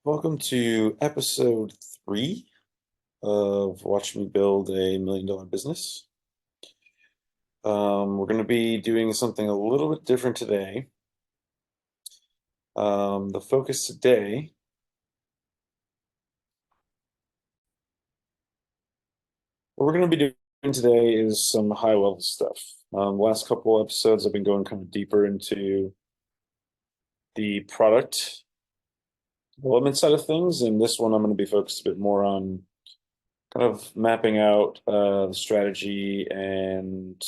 Welcome to episode 3 of Watch Me Build a $1 million business. We're going to be doing something a little bit different today. The focus today, what we're going to be doing today is some high level stuff. Last couple episodes, I've been going kind of deeper into the product development side of things, and this one I'm going to be focused a bit more on kind of mapping out the strategy and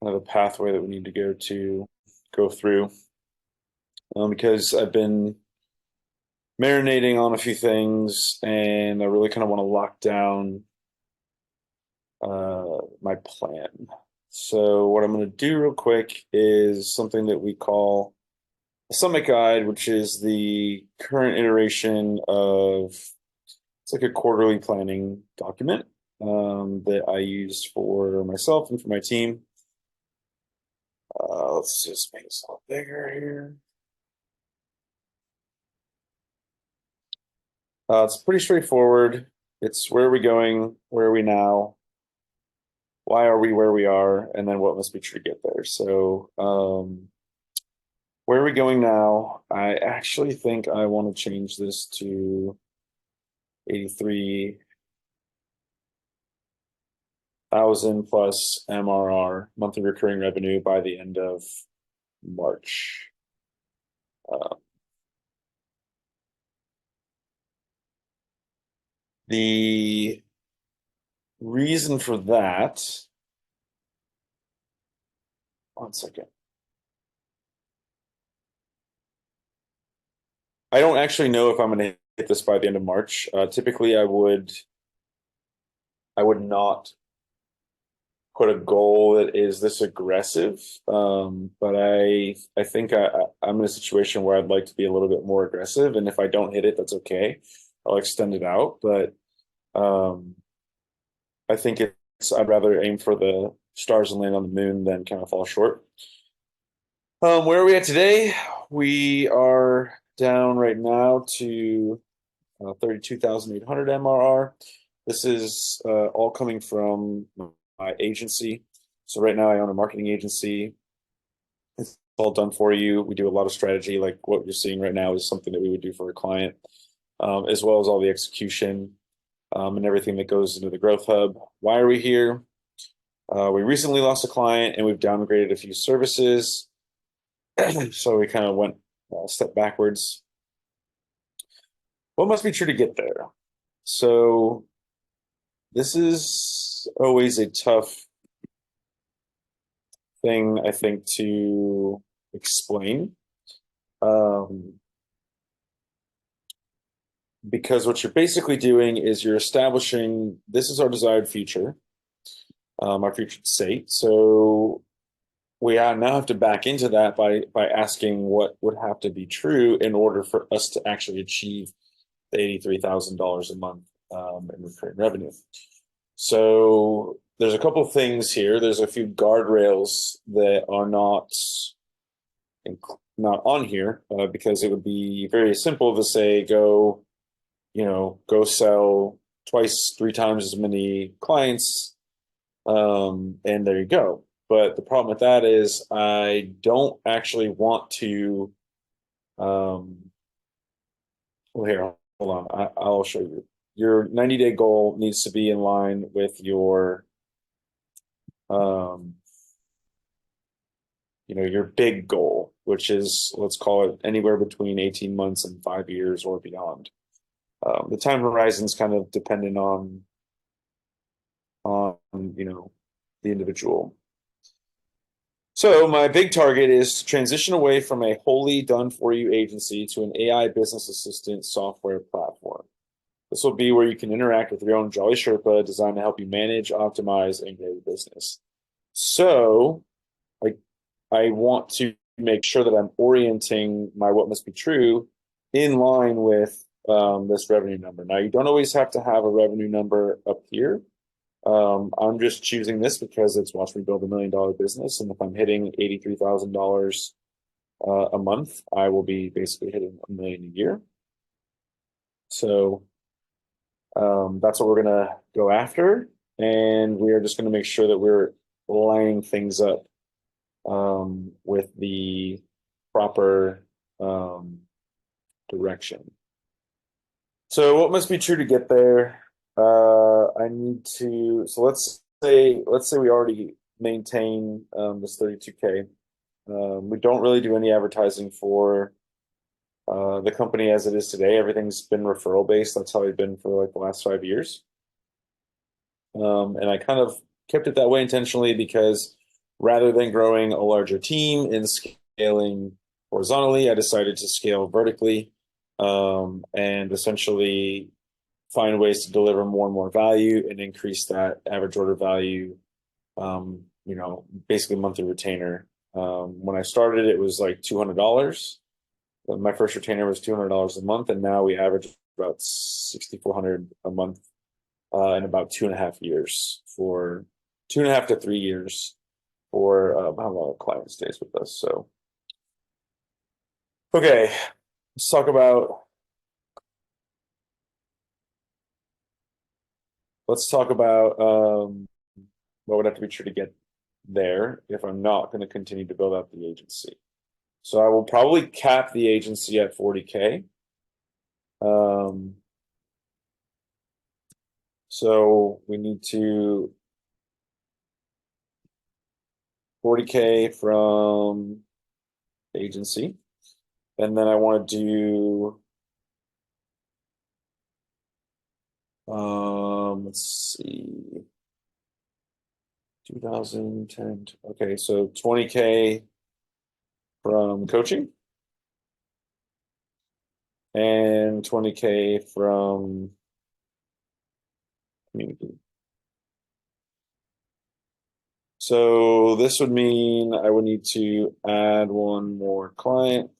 kind of the pathway that we need to go through. Because I've been marinating on a few things and I really kind of want to lock down my plan. So what I'm going to do real quick is something that we call a summit guide, which is the current iteration of it's like a quarterly planning document that I use for myself and for my team. Let's just make this a little bigger here. It's pretty straightforward. It's where are we going? Where are we now? Why are we where we are? And then what must be true to get there? So, where are we going now? I actually think I want to change this to 83,000 plus MRR, monthly recurring revenue, by the end of March. Uh, the reason for that, one second. I don't actually know if I'm going to hit this by the end of March. Typically, I would not put a goal that is this aggressive. But I think I'm in a situation where I'd like to be a little bit more aggressive, and if I don't hit it, that's okay. I'll extend it out, but um, I think I'd rather aim for the stars and land on the moon than kind of fall short. Where are we at today? We are down right now to 32,800 MRR. This is all coming from my agency. So right now I own a marketing agency. It's all done for you. We do a lot of strategy, like what you're seeing right now is something that we would do for a client, as well as all the execution and everything that goes into the growth hub. Why are we here? We recently lost a client and we've downgraded a few services. So we kind of went a step backwards. What must be true to get there? So this is always a tough thing, I think, to explain. Because what you're basically doing is you're establishing this is our desired future, our future state. So we now have to back into that by asking what would have to be true in order for us to actually achieve the $83,000 a month in recurring revenue. So there's a couple things here. There's a few guardrails that are not on here because it would be very simple to say go sell twice, 3 times as many clients, and there you go. But the problem with that is I don't actually want to. Well, here, hold on. I'll show you. Your 90-day goal needs to be in line with um, your big goal, which is, let's call it anywhere between 18 months and 5 years or beyond. The time horizon is kind of dependent on the individual. So my big target is to transition away from a wholly done for you agency to an AI business assistant software platform. This will be where you can interact with your own Jolly Sherpa designed to help you manage, optimize, and grow your business. So I want to make sure that I'm orienting my what must be true in line with this revenue number. Now, you don't always have to have a revenue number up here. I'm just choosing this because it's Watch Me Build a $1 million business. And if I'm hitting $83,000 a month, I will be basically hitting $1 million a year. So that's what we're gonna go after, and we are just gonna make sure that we're lining things up with the proper direction. So what must be true to get there? I need to. So let's say we already maintain this 32K. We don't really do any advertising for the company as it is today. Everything's been referral based. That's how it's been for like the last 5 years. And I kind of kept it that way intentionally because rather than growing a larger team and scaling horizontally, I decided to scale vertically and essentially find ways to deliver more and more value and increase that average order value, basically monthly retainer. When I started, it was like $200. My first retainer was $200 a month, and now we average about 6,400 a month in about 2.5 years for 2.5 to 3 years for how long a client stays with us. So, okay, let's talk about what would have to be true to get there if I'm not going to continue to build out the agency. So I will probably cap the agency at 40K. So we need to 40K from agency. And then I want to do, let's see, 2010. Okay, so 20K from coaching and 20K from community. So this would mean I would need to add one more client,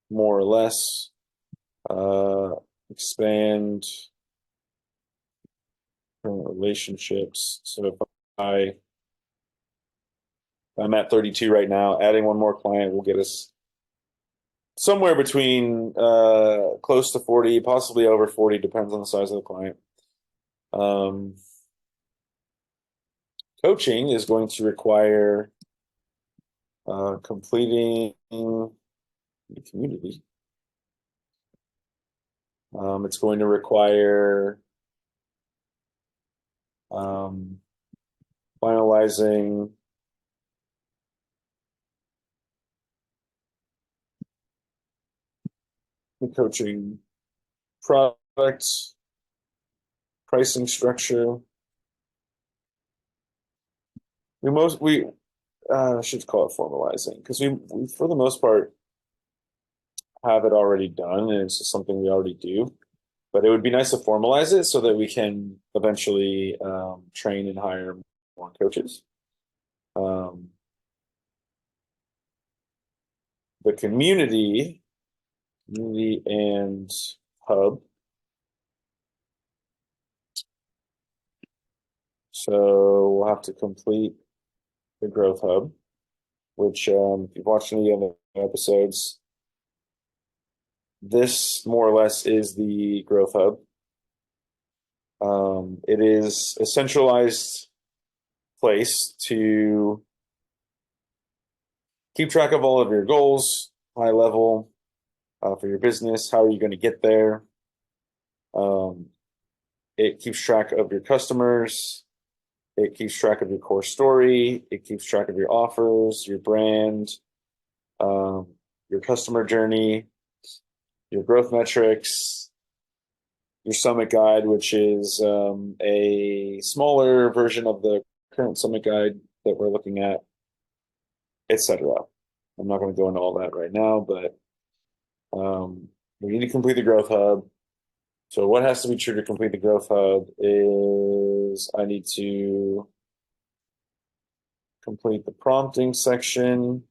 more or less, expand current relationships. So if I I'm at 32 right now, adding one more client will get us somewhere between close to 40, possibly over 40, depends on the size of the client. Um, Coaching is going to require completing the community. It's going to require finalizing the coaching product, pricing structure. We I should call it formalizing because we for the most part have it already done and it's just something we already do. But it would be nice to formalize it so that we can eventually train and hire more coaches. Um, the community and hub. So we'll have to complete the growth hub, which if you've watched any other episodes, this more or less is the growth hub. It is a centralized place to keep track of all of your goals, high level, for your business. How are you going to get there? Um, it keeps track of your customers. It keeps track of your core story. It keeps track of your offers, your brand, um, your customer journey, your growth metrics, your summit guide, which is a smaller version of the current summit guide that we're looking at, etc. I'm not going to go into all that right now, but we need to complete the growth hub. So what has to be true to complete the growth hub is I need to complete the prompting section.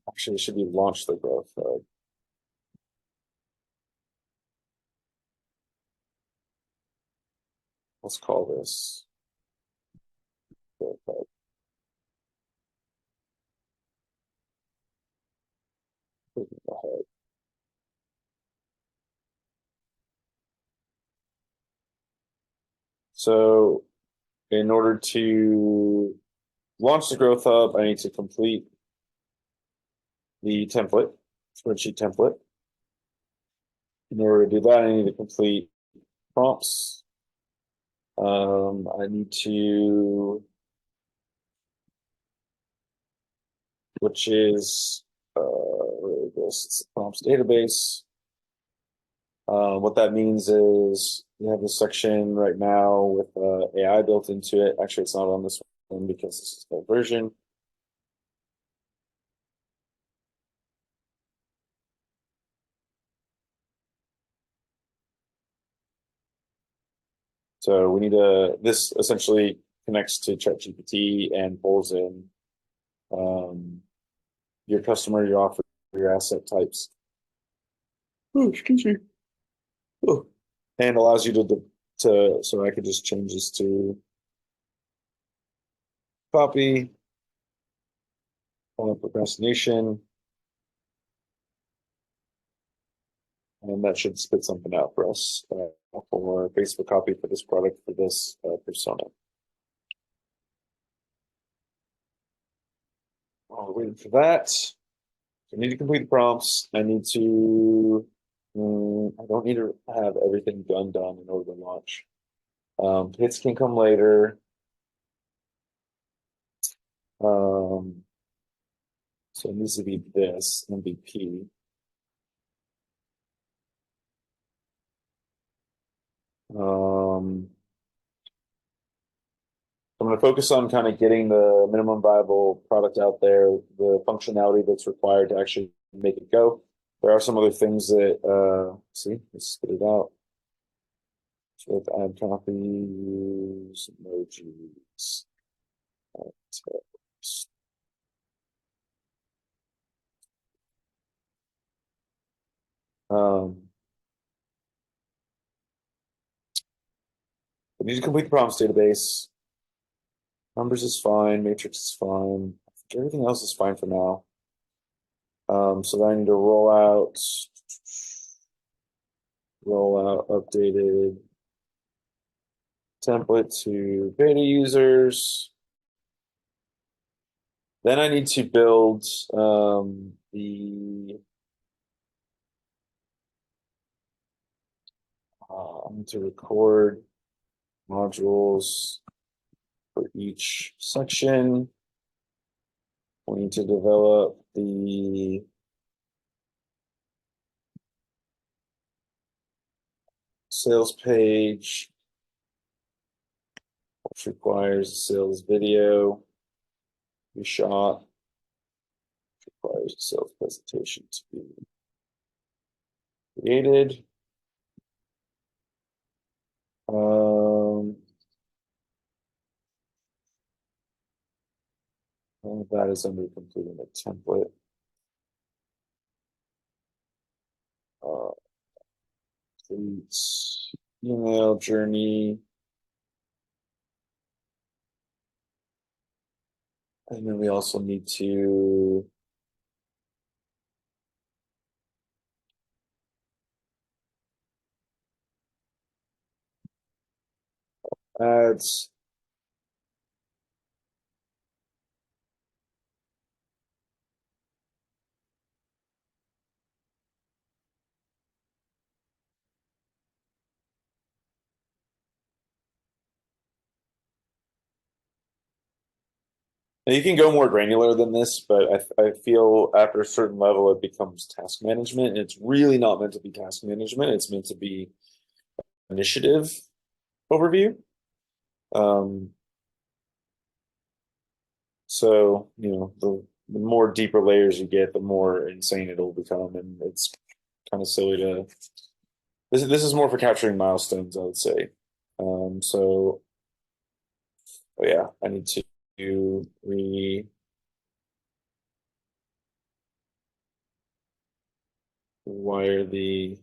Actually, it should be launch the growth hub. Let's call this growth. So in order to launch the Growth Hub, I need to complete the template, spreadsheet template. In order to do that, I need to complete prompts. I need to, which is this it's the prompts database. What that means is we have this section right now with AI built into it. Actually, it's not on this one because this is the version. So we need this essentially connects to ChatGPT and pulls in um, your customer, your offer, your asset types. Oh, excuse me. Oh. And allows you so I could just change this to copy, procrastination, and that should spit something out for us for Facebook copy for this product for this persona. While we're waiting for that, I need to complete the prompts. I need to. I don't need to have everything done in order to launch. Hits can come later. Um, so it needs to be this MVP. I'm going to focus on kind of getting the minimum viable product out there, the functionality that's required to actually make it go. There are some other things that, see, let's spit it out. So let's add copy, use emojis. Text. We need to complete the prompts database. Numbers is fine, matrix is fine. I think everything else is fine for now. So then I need to roll out updated template to beta users. Then I need to build I need to record modules for each section. We need to develop the sales page, which requires a sales video to be shot, which requires a sales presentation to be created. All of that is under completing the template. Complete email journey. And then we also need to ads. Now you can go more granular than this, but I feel after a certain level it becomes task management. And it's really not meant to be task management. It's meant to be initiative overview. So, the more deeper layers you get, the more insane it'll become. And it's kind of silly to this is more for capturing milestones, I would say. So oh yeah, I need to rewire the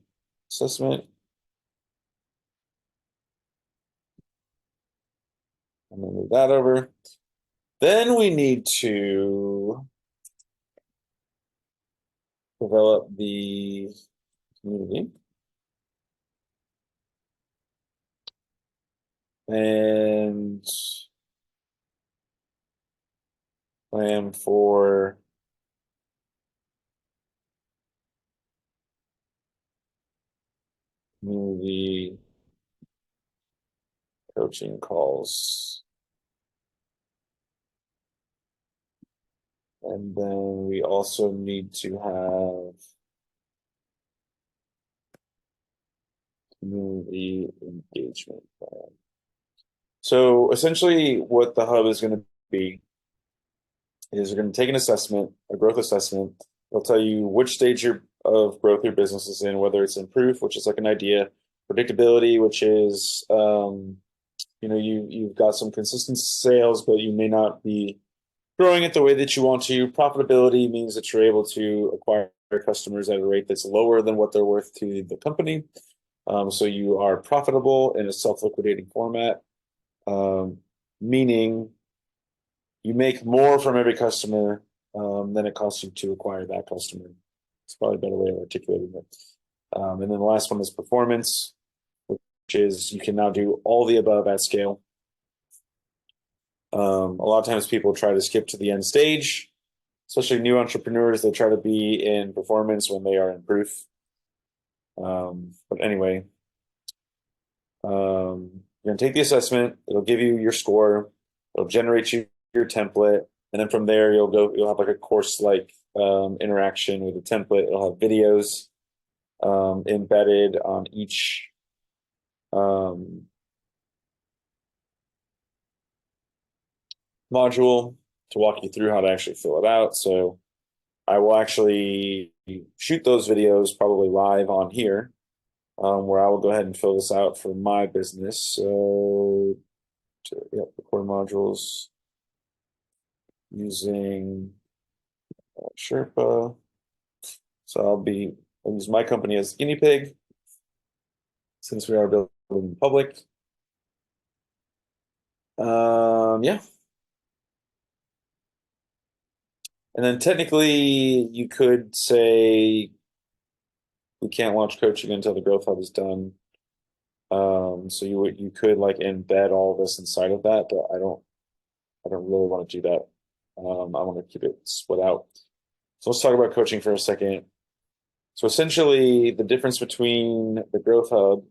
assessment and then move that over. Then we need to develop the community, and plan for community coaching calls. And then we also need to have community engagement plan. So essentially what the hub is going to be is you're going to take an assessment, a growth assessment. It'll tell you which stage of growth your business is in, whether it's in proof, which is like an idea, predictability, which is you've got some consistent sales, but you may not be growing it the way that you want to. Profitability means that you're able to acquire customers at a rate that's lower than what they're worth to the company. So you are profitable in a self-liquidating format, meaning you make more from every customer than it costs you to acquire that customer. It's probably a better way of articulating it. And then the last one is performance, which is you can now do all the above at scale. A lot of times people try to skip to the end stage, especially new entrepreneurs. They try to be in performance when they are in proof. But anyway, you're going to take the assessment. It'll give you your score. It'll generate you your template. And then from there, you'll have like a course like interaction with the template. It'll have videos embedded on each um, module to walk you through how to actually fill it out. So I will actually shoot those videos probably live on here, where I will go ahead and fill this out for my business. So, yep, record modules using Sherpa. So I'll use my company as guinea pig since we are building in public. Yeah. And then technically you could say we can't launch coaching until the growth hub is done. So you could like embed all this inside of that, but I don't really want to do that. I want to keep it split out. So let's talk about coaching for a second. So essentially the difference between the growth hub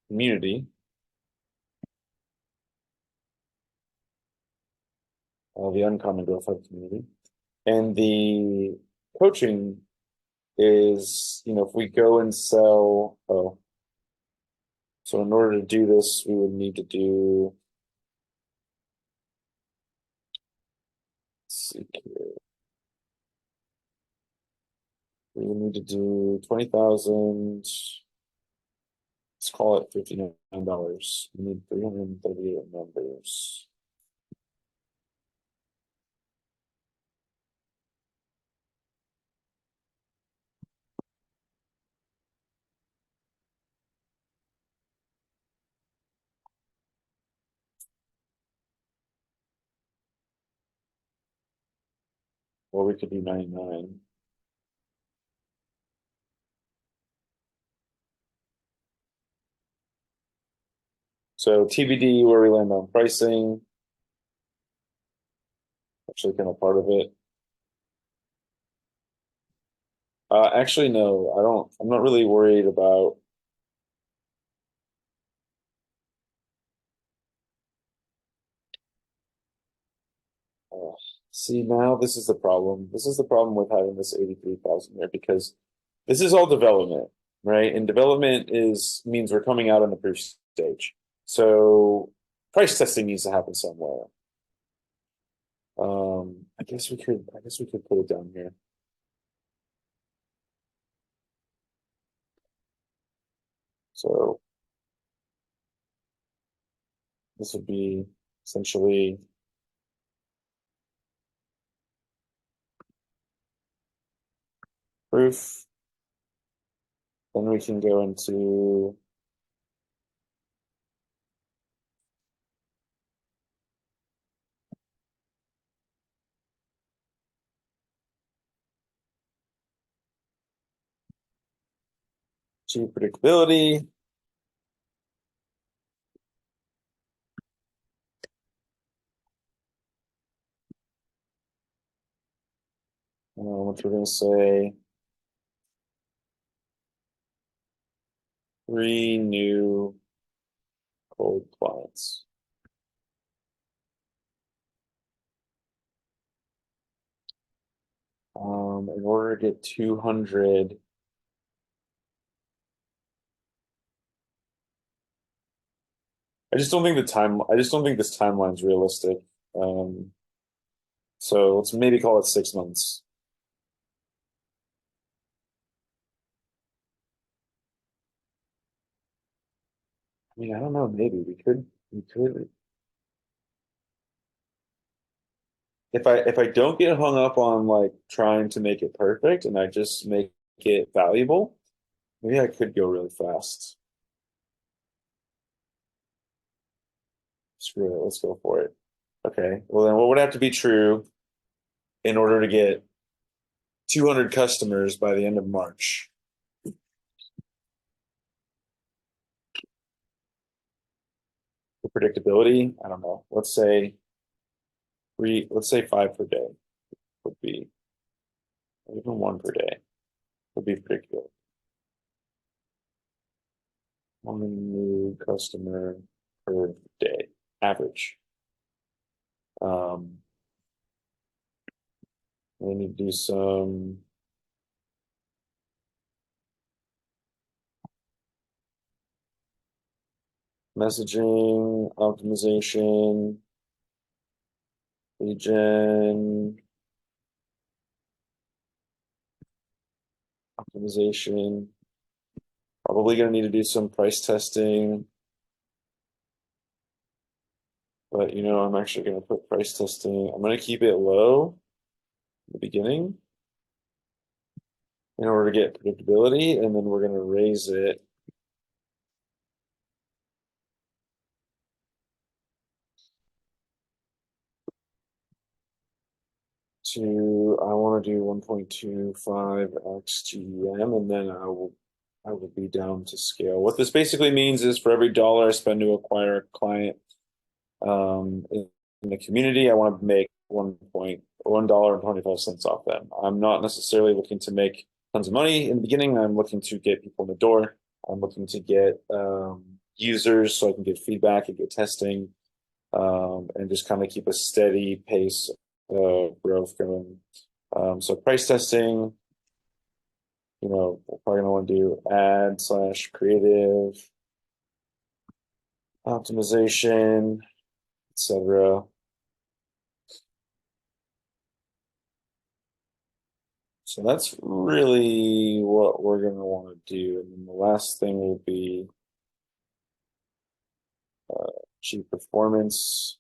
community, the uncommon growth hub community, and the coaching is, if we go and sell, so in order to do this, we would need to do, let's see here. We would need to do 20,000, let's call it $59. We need 338 members. Or we could do 99. So TBD where we land on pricing, actually kind of part of it. Actually, no, I'm not really worried about. See, now this is the problem. This is the problem with having this 83,000 there because this is all development, right? And development means we're coming out on the proof stage. So price testing needs to happen somewhere. I guess we could put it down here. So this would be essentially proof. Then we can go into Achieve predictability. Which we're going to say 3 new cold clients. In order to get 200, I just don't think this timeline is realistic. Um, so let's maybe call it 6 months. I mean, I don't know, maybe we could if I don't get hung up on like trying to make it perfect and I just make it valuable, maybe I could go really fast. Screw it, let's go for it. Okay, well then what would have to be true in order to get 200 customers by the end of March? The predictability, I don't know. Let's say 5 per day would be, even 1 per day would be predictable. One new customer per day, average. Um, we need to do some messaging optimization, lead gen optimization. Probably going to need to do some price testing, but I'm actually going to put price testing. I'm going to keep it low in the beginning in order to get predictability, and then we're going to raise it to, I want to do 1.25x GEM, and then I will be down to scale. What this basically means is for every dollar I spend to acquire a client in the community, I want to make $1.25 off them. I'm not necessarily looking to make tons of money in the beginning. I'm looking to get people in the door. I'm looking to get users so I can get feedback and get testing, and just kind of keep a steady pace of growth going. So price testing, we're probably gonna want to do ad/creative optimization, etc. So that's really what we're going to want to do. And then the last thing will be cheap performance.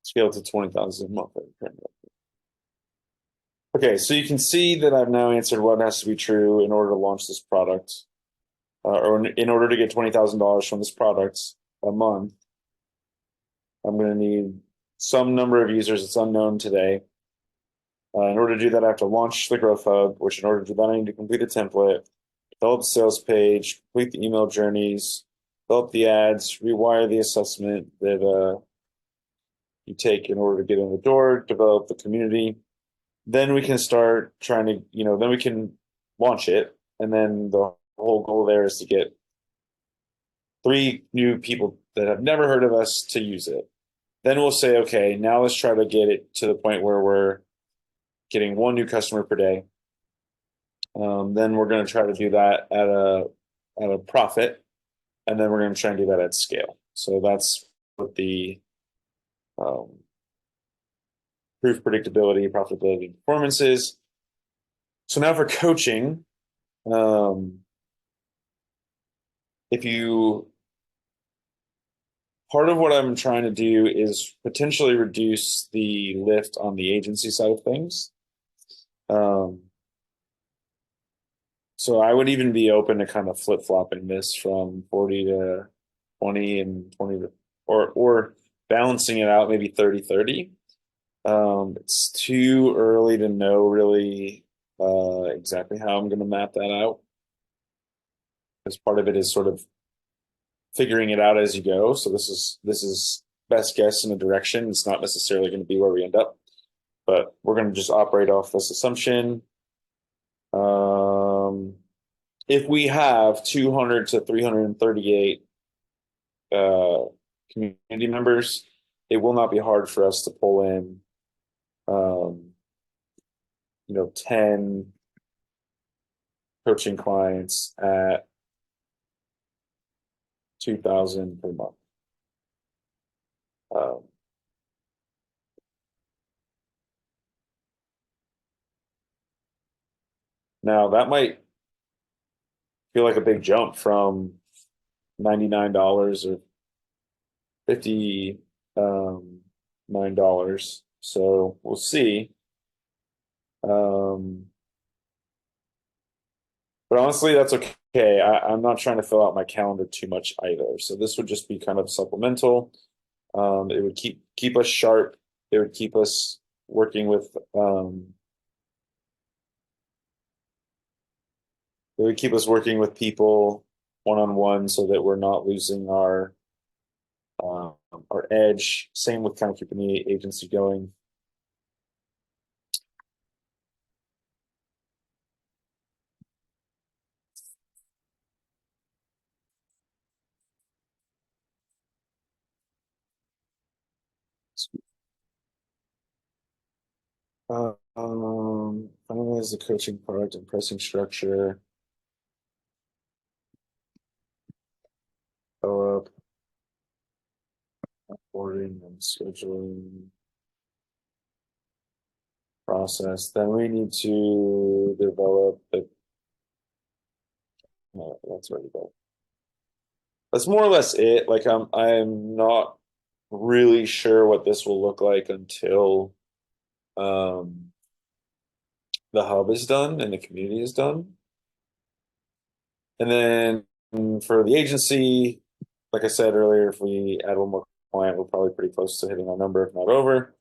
Scale to 20,000 a month. Okay, so you can see that I've now answered what has to be true in order to launch this product, or in order to get $20,000 from this product a month. I'm going to need some number of users that's unknown today. In order to do that, I have to launch the Growth Hub, which in order to do that, I need to complete a template, develop the sales page, complete the email journeys, develop the ads, rewire the assessment that you take in order to get in the door, develop the community. Then we can start trying to, then we can launch it. And then the whole goal there is to get 3 new people that have never heard of us to use it. Then we'll say, okay, now let's try to get it to the point where we're getting 1 new customer per day. Then we're going to try to do that at a profit, and then we're going to try and do that at scale. So that's what the proof, predictability, profitability, and performance is. So now for coaching, if you part of what I'm trying to do is potentially reduce the lift on the agency side of things. So I would even be open to kind of flip-flopping this from 40 to 20 and 20 to, or balancing it out maybe 30-30. It's too early to know really exactly how I'm going to map that out because part of it is sort of figuring it out as you go. So this is best guess in a direction. It's not necessarily going to be where we end up, but we're going to just operate off this assumption. Um, if we have 200 to 338 uh, community members, it will not be hard for us to pull in, um, 10 coaching clients at 2,000 per month. Um, Now that might feel like a big jump from $99 or 50 $9. So we'll see. Um, but honestly, that's okay. I'm not trying to fill out my calendar too much either. So this would just be kind of supplemental. It would keep us sharp. It would keep us working with it would keep us working with people one on one so that we're not losing um, our edge. Same with kind of keeping the agency going. Finalize the coaching product and pricing structure. Develop ordering and scheduling process. Then we need to develop the. That's already done. That's more or less it. Like I'm not really sure what this will look like until um, the hub is done and the community is done. And then for the agency, like I said earlier, if we add one more client, we're probably pretty close to hitting our number, if not over.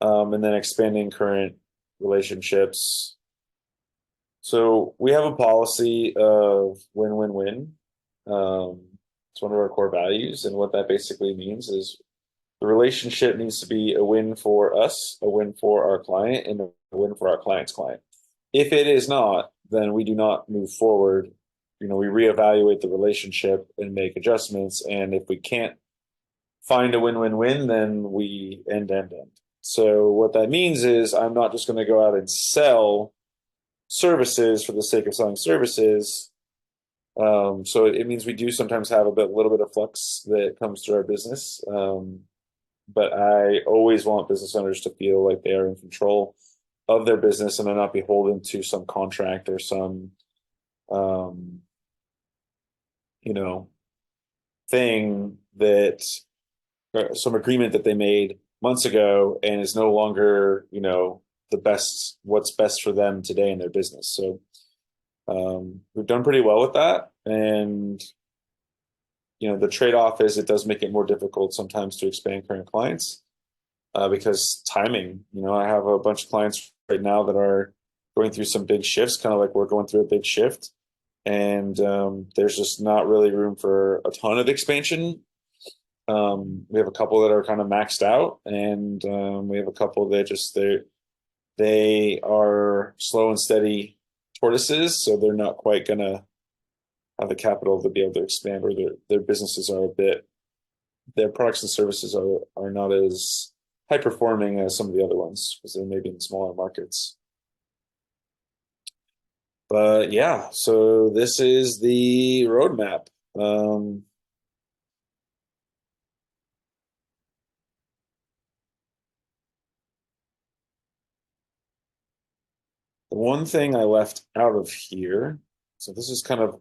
And then expanding current relationships. So we have a policy of win-win-win. It's one of our core values, and what that basically means is the relationship needs to be a win for us, a win for our client, and a win for our client's client. If it is not, then we do not move forward. We reevaluate the relationship and make adjustments. And if we can't find a win-win-win, then we end. So what that means is I'm not just going to go out and sell services for the sake of selling services. So it means we do sometimes have a little bit of flux that comes to our business. But I always want business owners to feel like they are in control of their business and they're not beholden to some contract or some, um, you know, thing that some agreement that they made months ago and is no longer, what's best for them today in their business. So we've done pretty well with that. And, the trade-off is it does make it more difficult sometimes to expand current clients because timing, I have a bunch of clients right now that are going through some big shifts, kind of like we're going through a big shift. And there's just not really room for a ton of expansion. We have a couple that are kind of maxed out, and we have a couple that they are slow and steady tortoises, so they're not quite gonna have the capital to be able to expand, or their businesses are their products and services are not as high performing as some of the other ones because they're maybe in smaller markets. But yeah, so this is the roadmap. Um, the one thing I left out of here, so this is kind of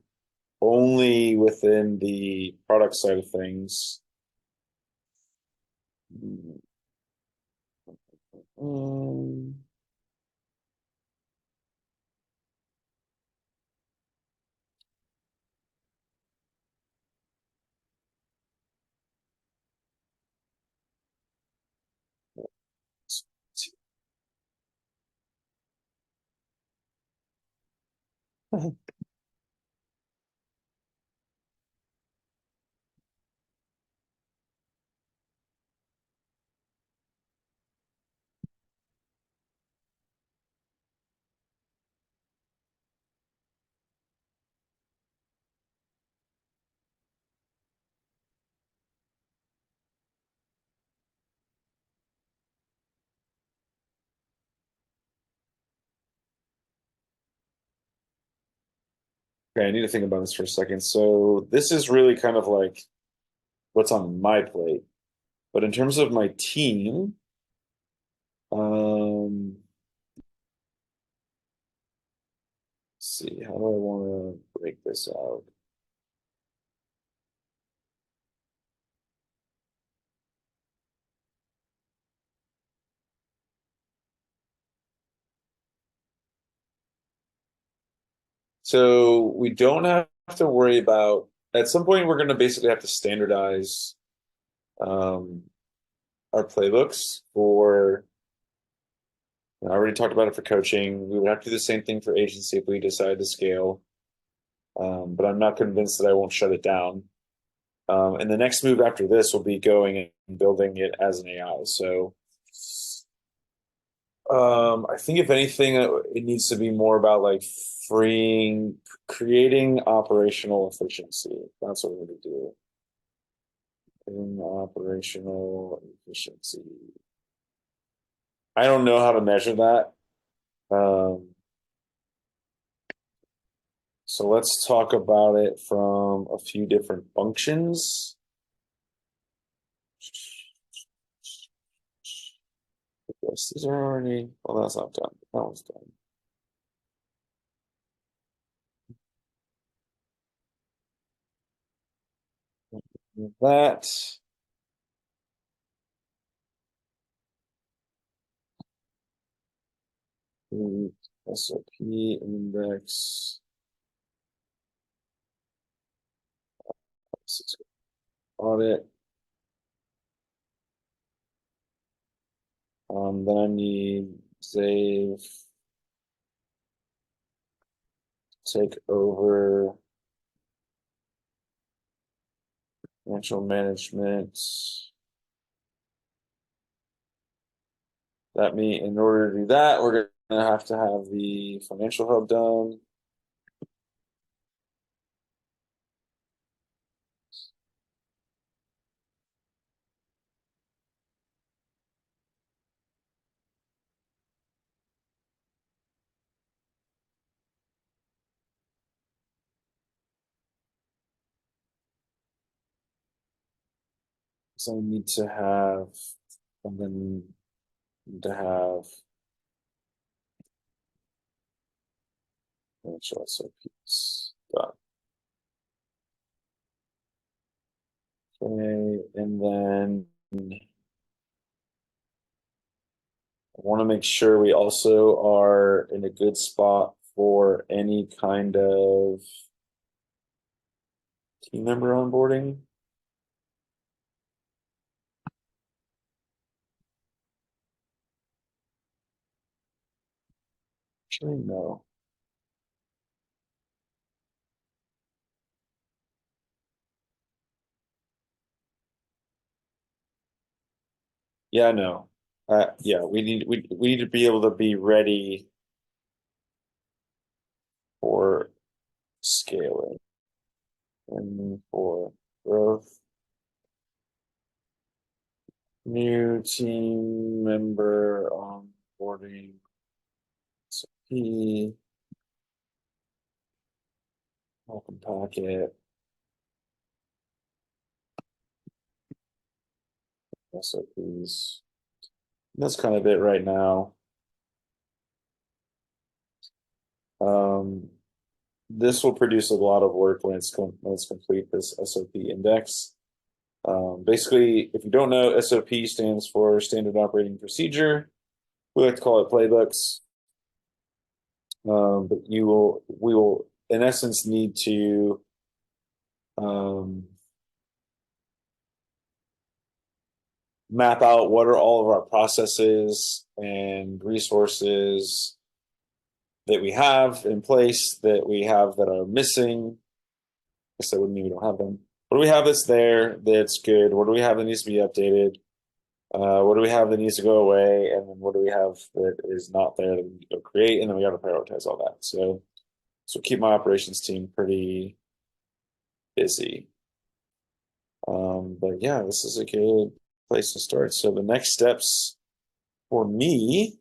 only within the product side of things. Um, Okay, I need to think about this for a second. So this is really kind of like what's on my plate. But in terms of my team, let's see, how do I want to break this out? So we don't have to worry about, at some point, we're going to basically have to standardize um, our playbooks for, I already talked about it for coaching. We would have to do the same thing for agency if we decide to scale. But I'm not convinced that I won't shut it down. And the next move after this will be going and building it as an AI. So I think if anything, it needs to be more about like freeing, creating operational efficiency. That's what we're going to do. Creating operational efficiency. I don't know how to measure that. Um, so let's talk about it from a few different functions. Yes, these are already, well, that's not done. That one's done. That, the SOP index, audit. Then I need save, take over financial management. That mean in order to do that, we're gonna have to have the financial hub done. So I need to have, and then need to have financial SOPs done. Okay, and then I want to make sure we also are in a good spot for any kind of team member onboarding. Actually, no. Yeah, no. Yeah, we need to be able to be ready for scaling and for growth. New team member onboarding SOP, welcome packet, SOPs. That's kind of it right now. Um, this will produce a lot of work when when it's complete, this SOP index. Basically, if you don't know, SOP stands for Standard Operating Procedure. We like to call it playbooks. But we will, in essence, need to um, map out what are all of our processes and resources that we have in place that we have that are missing. I guess that wouldn't mean we don't have them. What do we have that's there that's good? What do we have that needs to be updated? What do we have that needs to go away? And then what do we have that is not there that we need to go create? And then we got to prioritize all that. So keep my operations team pretty busy. But yeah, this is a good place to start. So the next steps for me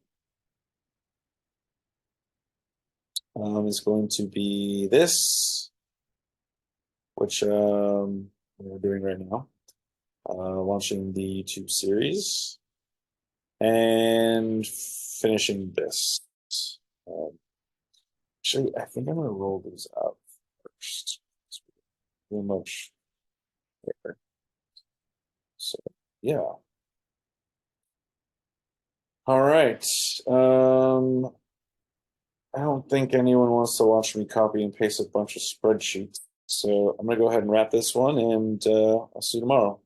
is going to be this, which we're doing right now, launching the YouTube series and finishing this. Um, Actually, I think I'm gonna roll these up first. It's pretty much there. So yeah. All right. I don't think anyone wants to watch me copy and paste a bunch of spreadsheets. So I'm gonna go ahead and wrap this one and I'll see you tomorrow.